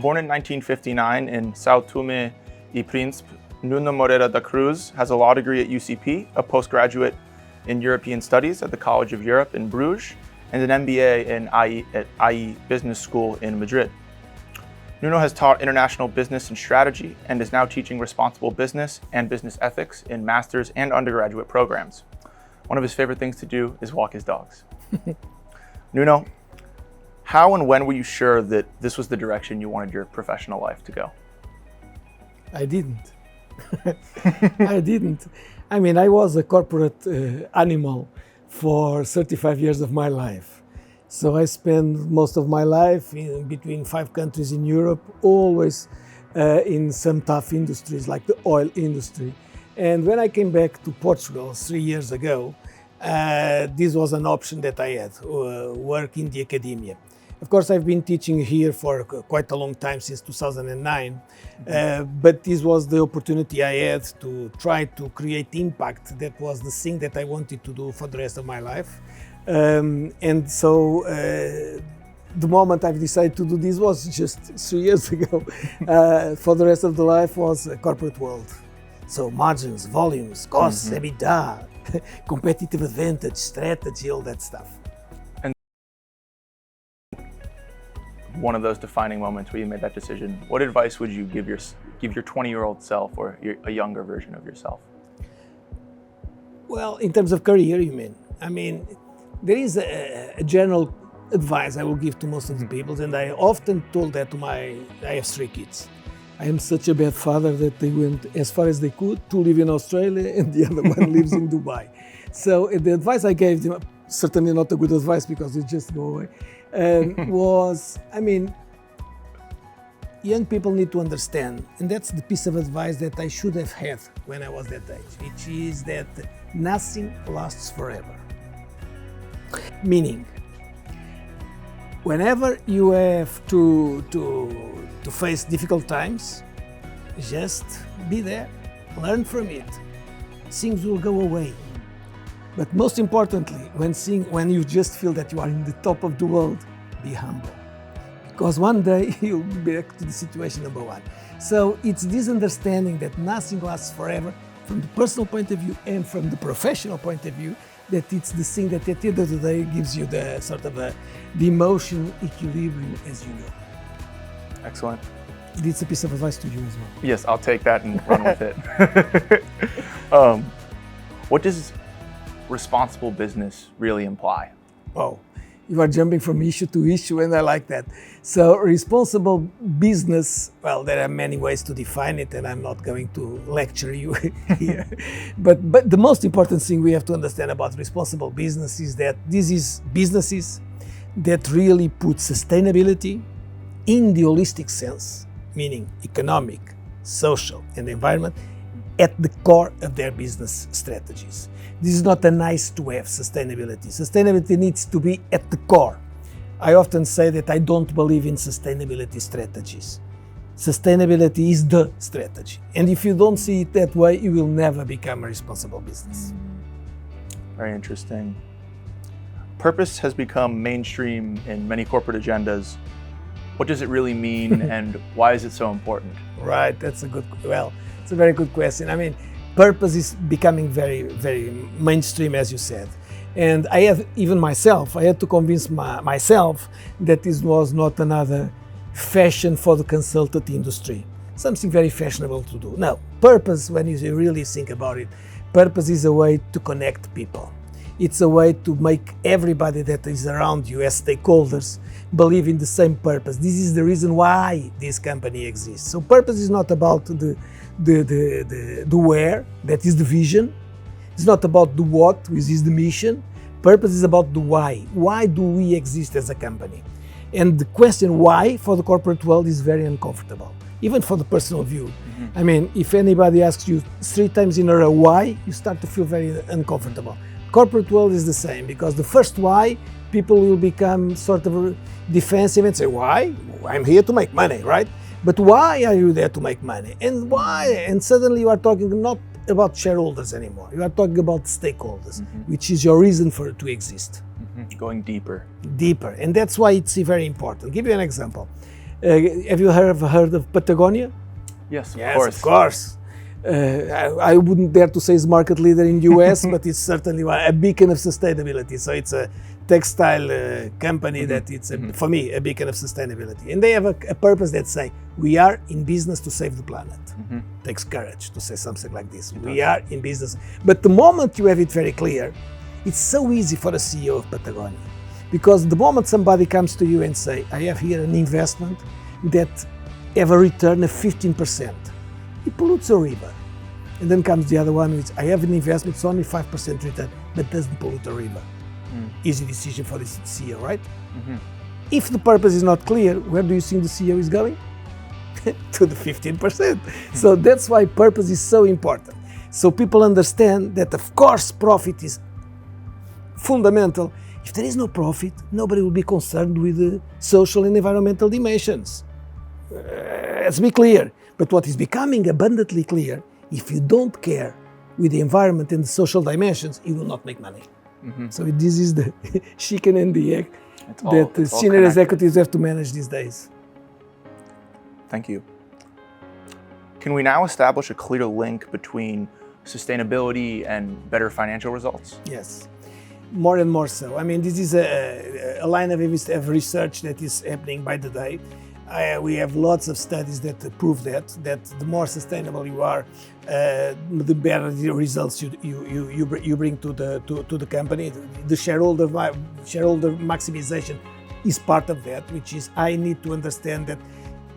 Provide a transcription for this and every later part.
Born in 1959 in São Tomé e Príncipe, Nuno Moreira da Cruz has a law degree at UCP, a postgraduate in European Studies at the College of Europe in Bruges, and an MBA at IE Business School in Madrid. Nuno has taught international business and strategy and is now teaching responsible business and business ethics in master's and undergraduate programs. One of his favorite things to do is walk his dogs. Nuno, how and when were you sure that this was the direction you wanted your professional life to go? I didn't. I didn't. I mean, I was a corporate animal for 35 years of my life. So I spent most of my life in between 5 countries in Europe, always in some tough industries like the oil industry. And when I came back to Portugal 3 years ago, this was an option that I had, work in the academia. Of course, I've been teaching here for quite a long time, since 2009, but this was the opportunity I had to try to create impact. That was the thing that I wanted to do for the rest of my life. And so the moment I've decided to do this was just 3 years ago. For the rest of the life was a corporate world. So margins, volumes, costs, EBITDA, competitive advantage, strategy, all that stuff. One of those defining moments where you made that decision, what advice would you give your 20-year-old self or a younger version of yourself? Well, in terms of career, you mean? I mean, there is a general advice I will give to most of the people, and I often told that to I have 3 kids. I am such a bad father that they went as far as they could to live in Australia, and the other one lives in Dubai. So the advice I gave them, certainly not a good advice because they just go away, was, I mean, young people need to understand, and that's the piece of advice that I should have had when I was that age, which is that nothing lasts forever. Meaning, whenever you have to face difficult times, just be there, learn from it. Things will go away. But most importantly, when you just feel that you are in the top of the world, be humble. Because one day you'll be back to the situation number 1. So it's this understanding that nothing lasts forever from the personal point of view and from the professional point of view, that it's the thing that at the end of the day gives you the sort of the emotional equilibrium as you go. Excellent. It's a piece of advice to you as well. Yes, I'll take that and run with it. What does responsible business really imply? Oh, you are jumping from issue to issue, and I like that. So responsible business, well, there are many ways to define it, and I'm not going to lecture you here. But the most important thing we have to understand about responsible business is that this is businesses that really put sustainability in the holistic sense, meaning economic, social, and environment, at the core of their business strategies. This is not a nice to have sustainability. Sustainability needs to be at the core. I often say that I don't believe in sustainability strategies. Sustainability is the strategy. And if you don't see it that way, you will never become a responsible business. Very interesting. Purpose has become mainstream in many corporate agendas. What does it really mean and why is it so important? Right, it's a very good question. I mean, purpose is becoming very, very mainstream, as you said. And I had to convince myself that this was not another fashion for the consultant industry, something very fashionable to do. No, purpose, when you really think about it, purpose is a way to connect people. It's a way to make everybody that is around you as stakeholders believe in the same purpose. This is the reason why this company exists. So purpose is not about the where, that is the vision. It's not about the what, which is the mission. Purpose is about the why. Why do we exist as a company? And the question why for the corporate world is very uncomfortable, even for the personal view. Mm-hmm. I mean, if anybody asks you 3 times in a row why, you start to feel very uncomfortable. Corporate world is the same, because the first why, people will become sort of defensive and say, why? I'm here to make money, right? But why are you there to make money? And why? And suddenly you are talking not about shareholders anymore. You are talking about stakeholders, which is your reason to exist. Going deeper. Deeper. And that's why it's very important. I'll give you an example. Have you heard of Patagonia? Yes, Yes, course. of course. I wouldn't dare to say it's market leader in US, but it's certainly a beacon of sustainability. So it's a textile company that it's, for me, a beacon of sustainability. And they have a purpose that say, we are in business to save the planet. Takes courage to say something like this. We are in business. But the moment you have it very clear, it's so easy for a CEO of Patagonia. Because the moment somebody comes to you and say, I have here an investment that have a return of 15%, it pollutes a river. And then comes the other one, which I have an investment, it's only 5% return, but doesn't pollute a river. Easy decision for the CEO, right? If the purpose is not clear, where do you think the CEO is going? To the 15%. So that's why purpose is so important. So people understand that, of course, profit is fundamental. If there is no profit, nobody will be concerned with the social and environmental dimensions. Let's be clear. But what is becoming abundantly clear, if you don't care with the environment and the social dimensions, you will not make money. So this is the chicken and the egg that senior executives have to manage these days. Thank you. Can we now establish a clear link between sustainability and better financial results? Yes, more and more so. I mean, this is a line of research that is happening by the day. We have lots of studies that prove that the more sustainable you are, the better the results you bring to the company. The shareholder maximization is part of that, which is I need to understand that.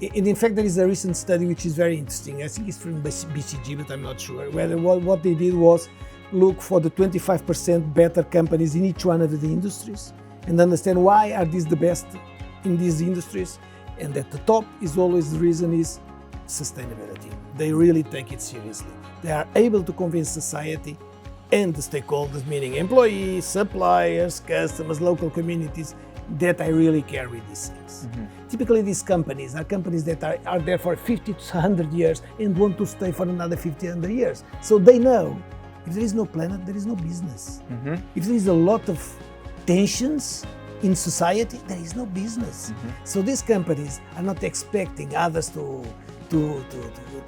And in fact, there is a recent study which is very interesting. I think it's from BCG, but I'm not sure. Whether what they did was look for the 25% better companies in each one of the industries and understand why are these the best in these industries. And at the top is always the reason is sustainability. They really take it seriously. They are able to convince society and the stakeholders, meaning employees, suppliers, customers, local communities, that I really care with these things. Typically these companies are companies that are there for 50 to 100 years and want to stay for another 50, 100 years. So they know if there is no planet, there is no business. If there is a lot of tensions in society, there is no business. So these companies are not expecting others to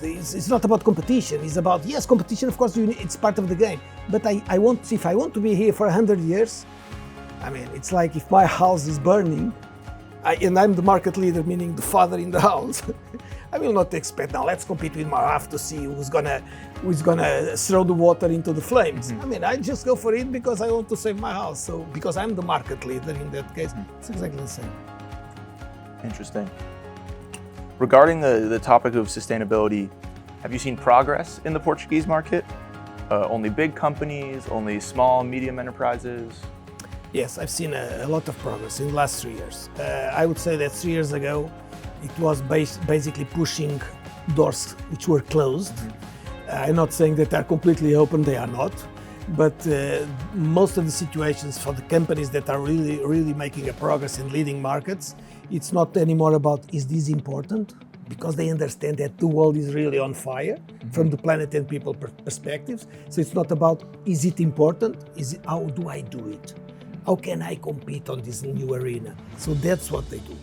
it's not about competition. It's about, yes, competition, of course, it's part of the game. But if I want to be here for 100 years, I mean, it's like if my house is burning, and I'm the market leader, meaning the father in the house, I will not expect, now let's compete with my wife to see who's gonna throw the water into the flames. I mean, I just go for it because I want to save my house. So, because I'm the market leader in that case, it's exactly the same. Interesting. Regarding the topic of sustainability, have you seen progress in the Portuguese market? Only big companies, only small, medium enterprises? Yes, I've seen a lot of progress in the last 3 years. I would say that 3 years ago, it was basically pushing doors which were closed. I'm not saying that they're completely open, they are not. But most of the situations for the companies that are really making a progress in leading markets, it's not anymore about is this important? Because they understand that the world is really on fire from the planet and people perspectives. So it's not about is it important? Is it how do I do it? How can I compete on this new arena? So that's what they do.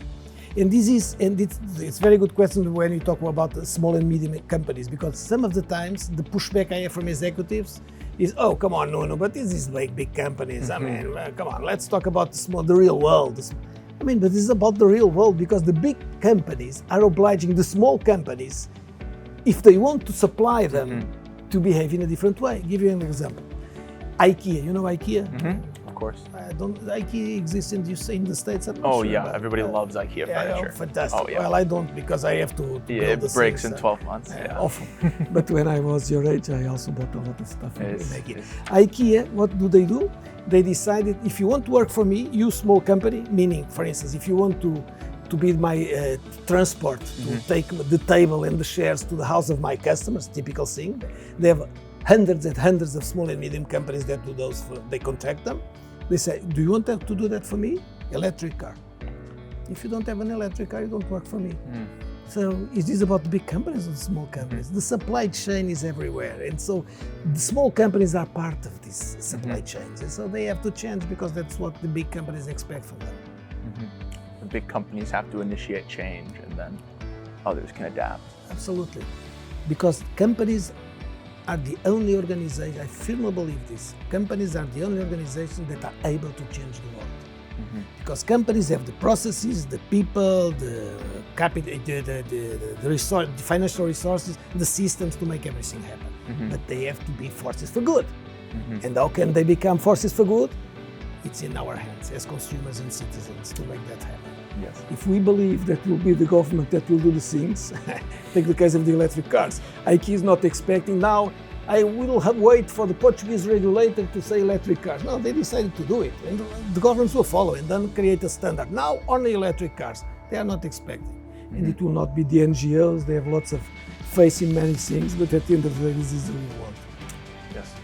And it's a very good question when you talk about the small and medium companies, because some of the times the pushback I have from executives is, oh, come on, Nuno, but this is like big companies. I mean, come on, let's talk about the real world. I mean, but this is about the real world because the big companies are obliging the small companies, if they want to supply them, to behave in a different way. I'll give you an example. IKEA, you know IKEA? Of course. IKEA exists in the States. I'm not Oh sure yeah, everybody loves IKEA furniture. Fantastic. Oh, yeah. Well, I don't because I have to it build breaks things, in 12 months. Often. But when I was your age, I also bought a lot of stuff in IKEA. It's... IKEA, what do? They decided if you want to work for me, you small company, meaning, for instance, if you want to be my transport, to take the table and the chairs to the house of my customers, typical thing. They have hundreds and hundreds of small and medium companies that do those, they contract them. They say, do you want to do that for me? Electric car. If you don't have an electric car, you don't work for me. So is this about the big companies or the small companies? The supply chain is everywhere. And so the small companies are part of these supply chains. And so they have to change because that's what the big companies expect from them. big companies have to initiate change and then others can adapt. Absolutely. Because companies are the only organization, I firmly believe this, companies are the only organizations that are able to change the world. Because companies have the processes, the people, the capital, the financial resources, the systems to make everything happen. But they have to be forces for good. And how can they become forces for good? It's in our hands as consumers and citizens to make that happen. Yes. If we believe that it will be the government that will do the things, take the case of the electric cars. IKEA is not expecting now, I will wait for the Portuguese regulator to say electric cars. No, they decided to do it, and the governments will follow and then create a standard. Now, only electric cars. They are not expecting. And it will not be the NGOs, they have lots of faith in many things, but at the end of the day, this is the real world. Yes.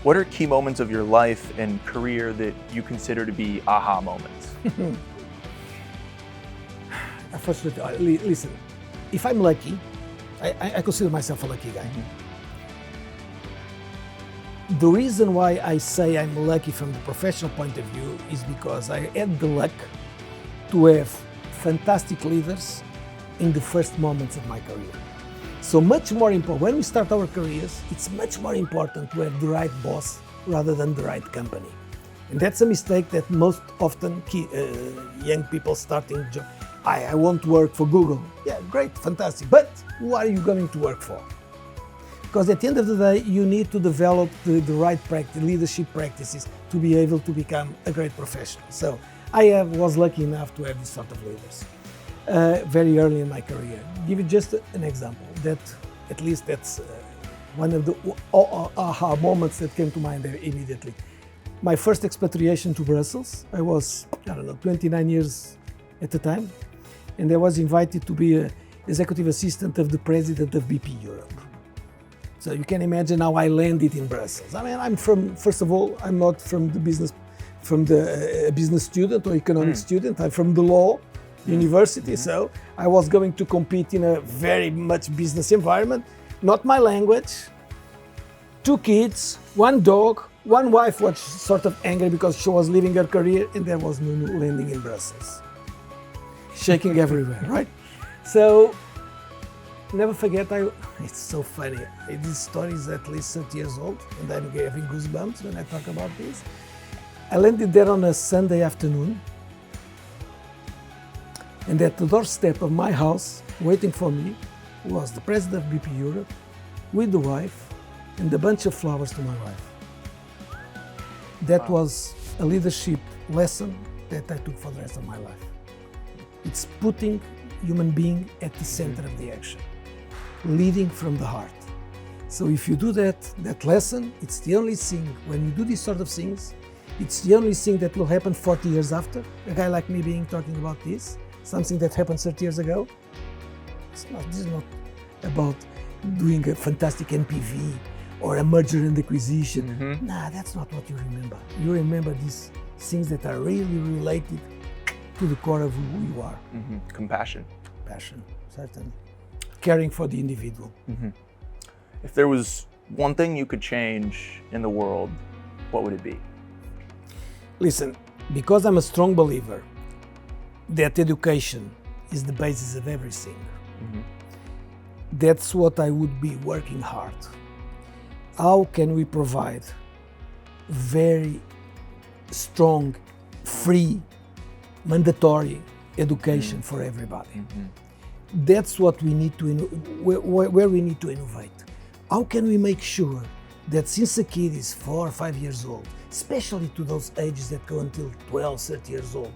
What are key moments of your life and career that you consider to be aha moments? First, listen, if I'm lucky, I consider myself a lucky guy. The reason why I say I'm lucky from the professional point of view is because I had the luck to have fantastic leaders in the first moments of my career. So much more important, when we start our careers, it's much more important to have the right boss rather than the right company. And that's a mistake that most often young people starting job. I want to work for Google. Yeah, great, fantastic. But who are you going to work for? Because at the end of the day, you need to develop the right leadership practices to be able to become a great professional. So I was lucky enough to have this sort of leaders very early in my career. Give you just an example that at least that's one of the aha moments that came to mind there immediately. My first expatriation to Brussels, I was, 29 years at the time, and I was invited to be an executive assistant of the president of BP Europe. So you can imagine how I landed in Brussels. I mean, first of all, I'm not from the business student or economic student. I'm from the law university, so I was going to compete in a very much business environment. Not my language, 2 kids, 1 dog, 1 wife was sort of angry because she was leaving her career, and there was Nuno landing in Brussels. Shaking everywhere, right? So, never forget, it's so funny. This story is at least 30 years old, and I'm having goosebumps when I talk about this. I landed there on a Sunday afternoon, and at the doorstep of my house, waiting for me, was the president of BP Europe, with the wife, and a bunch of flowers to my wife. That was a leadership lesson that I took for the rest of my life. It's putting human being at the center of the action, leading from the heart. So if you do that lesson, it's the only thing, when you do these sort of things, it's the only thing that will happen 40 years after. A guy like me talking about this, something that happened 30 years ago. This is not about doing a fantastic NPV or a merger and acquisition. Nah, that's not what you remember. You remember these things that are really related to the core of who you are. Compassion. Passion, certainly. Caring for the individual. If there was one thing you could change in the world, what would it be? Listen, because I'm a strong believer that education is the basis of everything, that's what I would be working hard. How can we provide very strong, free, mandatory education for everybody? That's what we need to, where we need to innovate. How can we make sure that since a kid is 4 or 5 years old, especially to those ages that go until 12, 30 years old,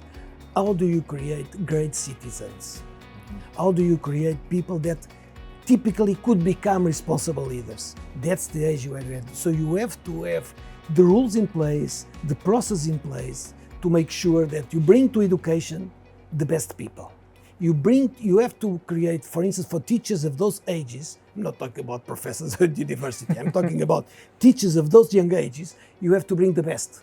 how do you create great citizens? How do you create people that typically could become responsible leaders? That's the age you are at. So you have to have the rules in place, the process in place to make sure that you bring to education the best people. You have to create, for instance, for teachers of those ages, I'm not talking about professors at university, I'm talking about teachers of those young ages, you have to bring the best.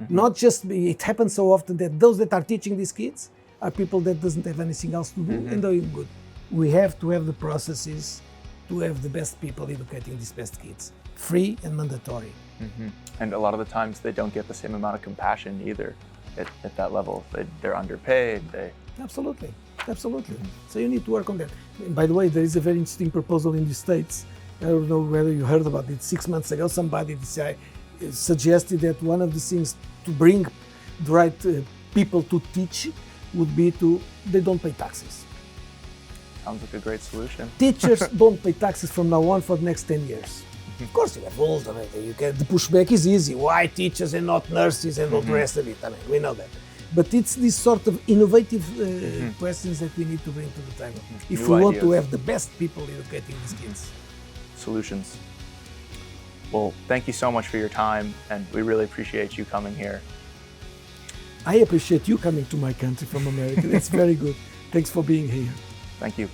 Not just, it happens so often that those that are teaching these kids are people that doesn't have anything else to do and they're good. We have to have the processes to have the best people educating these best kids, free and mandatory. And a lot of the times they don't get the same amount of compassion either. at that level. They're underpaid. Absolutely, absolutely. So you need to work on that. And by the way, there is a very interesting proposal in the States. I don't know whether you heard about it. 6 months ago, somebody suggested that one of the things to bring the right people to teach would be they don't pay taxes. Sounds like a great solution. Teachers don't pay taxes from now on for the next 10 years. Of course, you have rules. The pushback is easy. Why teachers and not nurses and all the rest of it? I mean, we know that. But it's this sort of innovative questions that we need to bring to the table if New we want to ideas. have the best people educating these kids. Solutions. Well, thank you so much for your time, and we really appreciate you coming here. I appreciate you coming to my country from America. That's very good. Thanks for being here. Thank you.